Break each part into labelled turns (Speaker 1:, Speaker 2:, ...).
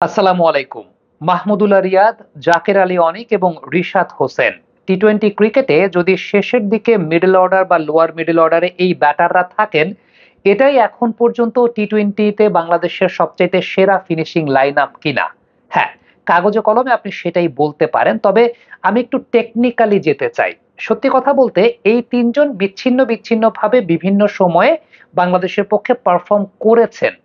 Speaker 1: আসসালামু আলাইকুম। মাহমুদুল্লাহ রিয়াদ, জাকের আলী অনিক এবং রিশাদ হোসেন। টি-টোয়েন্টি ক্রিকেটে যদি শেষের দিকে মিডল অর্ডার বা লোয়ার মিডল অর্ডারে এই ব্যাটাররা থাকেন, এটাই এখন পর্যন্ত টি-টোয়েন্টিতে বাংলাদেশের সবচাইতে সেরা ফিনিশিং লাইন আপ কিনা। হ্যাঁ, কাগজে কলমে আপনি সেটাই বলতে পারেন। তবে আমি একটু টেকনিক্যালি যেতে চাই। সত্যি কথা বলতে এই তিনজন বিচ্ছিন্নভাবে বিভিন্ন সময়ে বাংলাদেশের পক্ষে পারফর্ম করেছেন।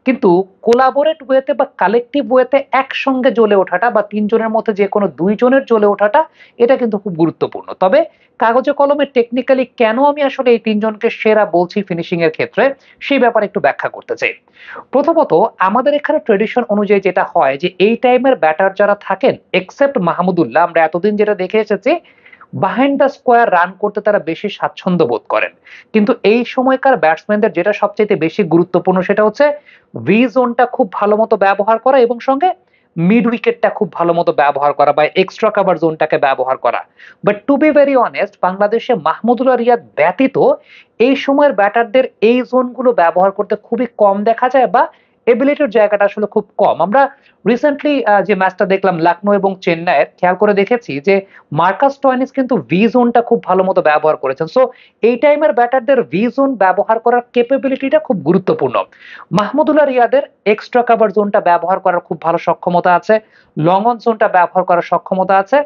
Speaker 1: কিন্তু কোলাবোরেট ওয়েতে বা কালেকটিভ ওয়েতে একসঙ্গে জ্বলে ওঠাটা বা তিনজনের মধ্যে যে কোনো দুইজনের জ্বলে ওঠাটা এটা কিন্তু খুব গুরুত্বপূর্ণ। তবে কাগজে কলমে টেকনিক্যালি কেন আমি আসলে এই তিনজনকে সেরা বলছি ফিনিশিং এর ক্ষেত্রে সেই ব্যাপারে একটু ব্যাখ্যা করতে চাই। প্রথমত, আমাদের এখানে ট্রেডিশন অনুযায়ী যেটা হয় যে এই টাইমের ব্যাটার যারা থাকেন এক্সেপ্ট মাহমুদুল্লাহ, আমরা এতদিন যেটা দেখে এসেছি বিহাইন্ড দ্য স্কোয়ার রান করতে তারা বেশি স্বাচ্ছন্দ্য বোধ করেন। কিন্তু এই সময়কার ব্যাটসম্যানদের যেটা সবচাইতে বেশি গুরুত্বপূর্ণ সেটা হচ্ছে ভি জোনটা খুব ভালো মতো ব্যবহার করা এবং সঙ্গে মিড উইকেটটা খুব ভালো মতো ব্যবহার করা বা এক্সট্রা কভার জোনটাকে ব্যবহার করা। But to be very honest, বাংলাদেশে মাহমুদুল্লাহ রিয়াদ ব্যতীত এই সময়ের ব্যাটারদের এই জোনগুলো ব্যবহার করতে খুবই কম দেখা যায় বা এবিলিটির জায়গাটা আসলে খুব কম। আমরা রিসেন্টলি যে ম্যাচটা দেখলাম লখনৌ এবং চেন্নাইয়ের, খেয়াল করে দেখেছি যে মার্কাস স্টয়নিস কিন্তু ভি জোনটা খুব ভালো মতো ব্যবহার করেছেন। সো এই টাইমের ব্যাটারদের ভি জোন ব্যবহার করার ক্যাপাবিলিটিটা খুব গুরুত্বপূর্ণ। মাহমুদুল্লাহ রিয়াদের এক্সট্রা কভার জোনটা ব্যবহার করার খুব ভালো সক্ষমতা আছে, লং অন জোনটা ব্যবহার করার সক্ষমতা আছে,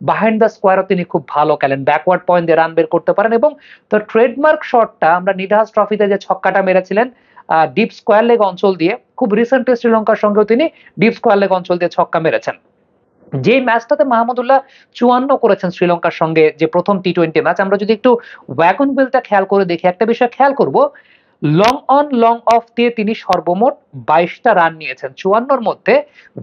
Speaker 1: বিহাইন্ড দ্য স্কোয়ারও তিনি খুব ভালো খেলেন, ব্যাকওয়ার্ড পয়েন্ট দিয়ে রান বের করতে পারেন এবং তার ট্রেডমার্ক শটটা আমরা নিধাস ট্রফিতে যে ছক্কাটা মেরেছিলেন ডিপ স্কোয়ার লেগ অঞ্চল দিয়ে, খুব রিসেন্টলি শ্রীলঙ্কার সঙ্গেও তিনি ডিপ স্কোয়ার লেগ অঞ্চল দিয়ে ছক্কা মেরেছেন। যে ম্যাচটাতে মাহমুদুল্লাহ ৫৪ করেছেন শ্রীলঙ্কার সঙ্গে, যে প্রথম টি-টোয়েন্টি ম্যাচ, আমরা যদি একটু ওয়াগন বিলটা খেয়াল করে দেখি একটা বিষয় খেয়াল করব, লং অন লং অফ দিয়ে তিনি সর্বমোট ২২টা রান নিয়েছেন। ৫৪র মধ্যে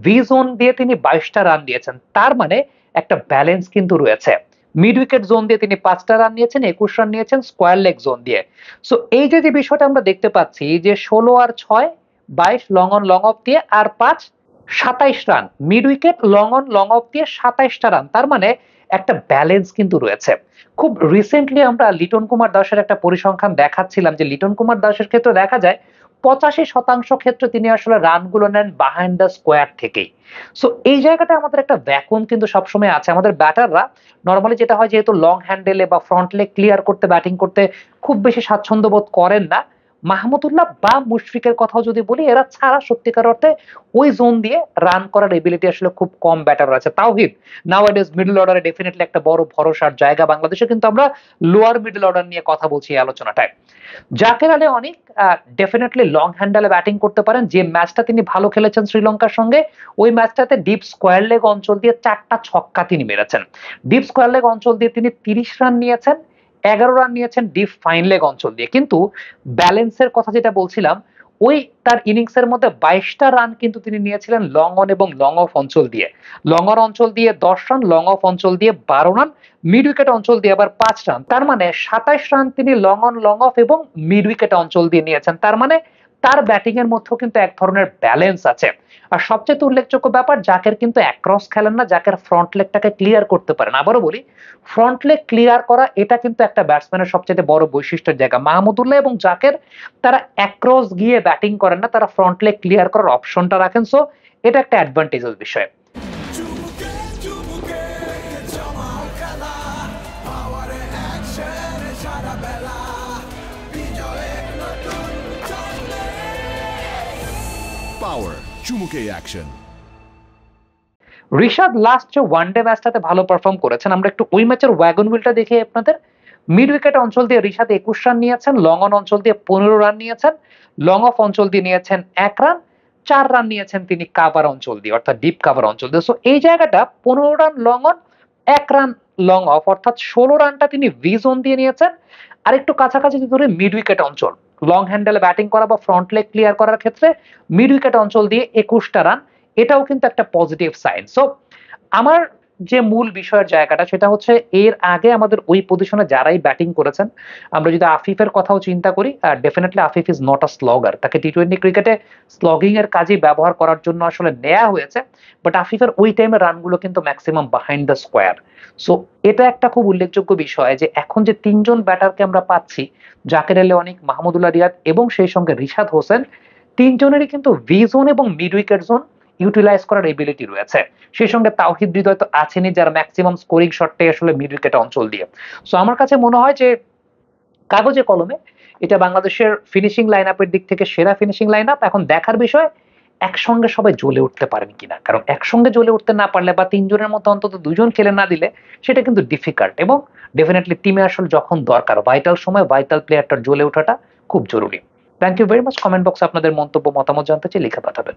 Speaker 1: ভি জোন দিয়ে তিনি ২২টা রান নিয়েছেন। তার মানে একটা ব্যালেন্স কিন্তু রয়েছে। মিড উইকেট জোন দিয়ে তিনি ৫টা রান নিয়েছেন, ২১ রান নিয়েছেন স্কোয়ার লেগ জোন দিয়ে। সো এই যে বিষয়টা আমরা দেখতে পাচ্ছি যে ১৬ আর ৬ ২২ লং অন লং অফ দিয়ে আর ৫ ২৭ run, mid wicket long on long of দিয়ে ২৭টা রান। তার মানে একটা ব্যালেন্স কিন্তু রয়েছে। খুব রিসেন্টলি আমরা লিটন কুমার দাসের একটা পরিসংখ্যান দেখাচ্ছিলাম যে লিটন কুমার দাসের ক্ষেত্রে দেখা যায় ৮৫% ক্ষেত্রে তিনি আসলে রানগুলো নেন বিহাইন্ড দ্য স্কোয়ার থেকেই। সো এই জায়গাটা আমাদের একটা ভ্যাকুয়াম কিন্তু সবসময় আছে। আমাদের ব্যাটাররা নরমালি যেটা হয়, যেহেতু লং হ্যান্ডেলে বা ফ্রন্ট লেগ ক্লিয়ার করতে ব্যাটিং করতে খুব বেশি স্বাচ্ছন্দ্য বোধ করেন না। মাহমুদুল্লাহ বা মুশফিকের কথাও যদি বলি, এরা ছাড়া সত্যিকার অর্থে ওই জোন দিয়ে রান করার এবিলিটি আসলে খুব কম ব্যাটার আছে। তাওহিদ নাওয়াডেজ মিডল অর্ডারে ডেফিনিটলি একটা বড় ভরসার জায়গা বাংলাদেশে, কিন্তু আমরা লোয়ার মিডল অর্ডার নিয়ে কথা বলছি এই আলোচনাটায়। জাকের আলী অনেক ডেফিনিটলি লং হ্যান্ডেলে ব্যাটিং করতে পারেন। যে ম্যাচটা তিনি ভালো খেলেছেন শ্রীলঙ্কার সঙ্গে, ওই ম্যাচটাতে ডিপ স্কোয়ার লেগ অঞ্চল দিয়ে ৪টা ছক্কা তিনি মেরেছেন। ডিপ স্কোয়ার লেগ অঞ্চল দিয়ে তিনি ৩০ রান নিয়েছেন, ১১ রান নিয়েছেন ডিপ ফাইন লেগ অঞ্চল দিয়ে। কিন্তু ব্যালেন্সের কথা যেটা বলছিলাম, ওই তার ইনিংসের মধ্যে ২২টা রান কিন্তু তিনি নিয়েছিলেন লং অন এবং লং অফ অঞ্চল দিয়ে। লং অন অঞ্চল দিয়ে ১০ রান, লং অফ অঞ্চল দিয়ে ১২ রান, মিড উইকেট অঞ্চল দিয়ে আবার ৫ রান। তার মানে ২৭ রান তিনি লং অন লং অফ এবং মিড উইকেট অঞ্চল দিয়ে নিয়েছেন। তার মানে তার ব্যাটিং এর মধ্যেও কিন্তু এক ধরনের ব্যালেন্স আছে। আর সবচেয়ে উল্লেখযোগ্য ব্যাপার, জাকের কিন্তু অ্যাক্রস খেলেন না, জাকের ফ্রন্ট লেগটাকে ক্লিয়ার করতে পারেন। আবারও বলি, ফ্রন্ট লেগ ক্লিয়ার করা এটা কিন্তু একটা ব্যাটসম্যানের সবচেয়ে বড় বৈশিষ্ট্যের জায়গা। মাহমুদুল্লাহ এবং জাকের তারা অ্যাক্রস গিয়ে ব্যাটিং করেন না, তারা ফ্রন্ট লেগ ক্লিয়ার করার অপশনটা রাখেন। সো এটা একটা অ্যাডভান্টেজের বিষয়।
Speaker 2: পাওয়ার চুমুকে অ্যাকশন।
Speaker 1: রিশাদ লাস্ট যে ওয়ানডে ম্যাচটাতে ভালো পারফর্ম করেছেন, আমরা একটু ওই ম্যাচের ওয়াগন হুইলটা দেখি আপনাদের। মিড উইকেট অঞ্চল দিয়ে রিশাদ ২১ রান নিয়েছেন, লং অন অঞ্চল দিয়ে ১৫ রান নিয়েছেন, লং অফ অঞ্চল দিয়ে নিয়েছেন ১ রান, ৪ রান নিয়েছেন তিনি কাভার অঞ্চল দিয়ে, অর্থাৎ ডিপ কাভার অঞ্চল দিয়ে। সো এই জায়গাটা ১৫ run long on, ১ run long of, অর্থাৎ ১৬ রানটা তিনি ভি জোন দিয়ে নিয়েছেন। আর একটু কাছাকাছি ধরে মিড উইকেট অঞ্চল, লং হ্যান্ডেলে ব্যাটিং করা বা ফ্রন্ট লেগ ক্লিয়ার করার ক্ষেত্রে মিড উইকেট অঞ্চল দিয়ে ২১টা রান, এটাও কিন্তু একটা পজিটিভ সাইন। সো আমার যে মূল বিষয়ের জায়গাটা সেটা হচ্ছে, এর আগে আমাদের ওই পজিশনে যারাই ব্যাটিং করেছেন, আমরা যদি আফিফের কথাও চিন্তা করি, definitely Afif is not a slogger. তাকে টি-টোয়েন্টি ক্রিকেটে স্লগিং এর কাজে ব্যবহার করার জন্য আসলে নেয়া হয়েছে। বাট আফিফের ওই টাইমের রানগুলো কিন্তু maximum behind the square. So এটা একটা খুব উল্লেখযোগ্য বিষয় যে এখন যে তিনজন ব্যাটারকে আমরা পাচ্ছি, জাকের আলী অনিক, মাহমুদুল্লাহ রিয়াদ এবং সেই সঙ্গে রিশাদ হোসেন, তিনজনেরই কিন্তু ভি জোন এবং মিড উইকেট জোন ইউটিলাইজ করার এবিলিটি রয়েছে। সেই সঙ্গে তাওহিদ হৃদয় তো আছেনই, যার ম্যাক্সিমাম স্কোরিং শটটাই আসলে মিড উইকেট অঞ্চল দিয়ে। সো আমার কাছে মনে হয় যে কাগজে কলমে এটা বাংলাদেশের ফিনিশিং লাইন আপের দিক থেকে সেরা ফিনিশিং লাইন আপ। এখন দেখার বিষয় একসঙ্গে সবাই জ্বলে উঠতে পারেন কিনা, কারণ একসঙ্গে জ্বলে উঠতে না পারলে বা ৩ জনের মধ্যে অন্তত ২ জন খেলে না দিলে সেটা কিন্তু ডিফিকাল্ট, এবং ডেফিনেটলি টিমে আসলে যখন দরকার ভাইটাল সময় ভাইটাল প্লেয়ারটার জ্বলে ওঠাটা খুব জরুরি। Thank you very much. Comment বক্সে আপনাদের মন্তব্য মতামত জানতে চাই, লিখে পাঠাবেন।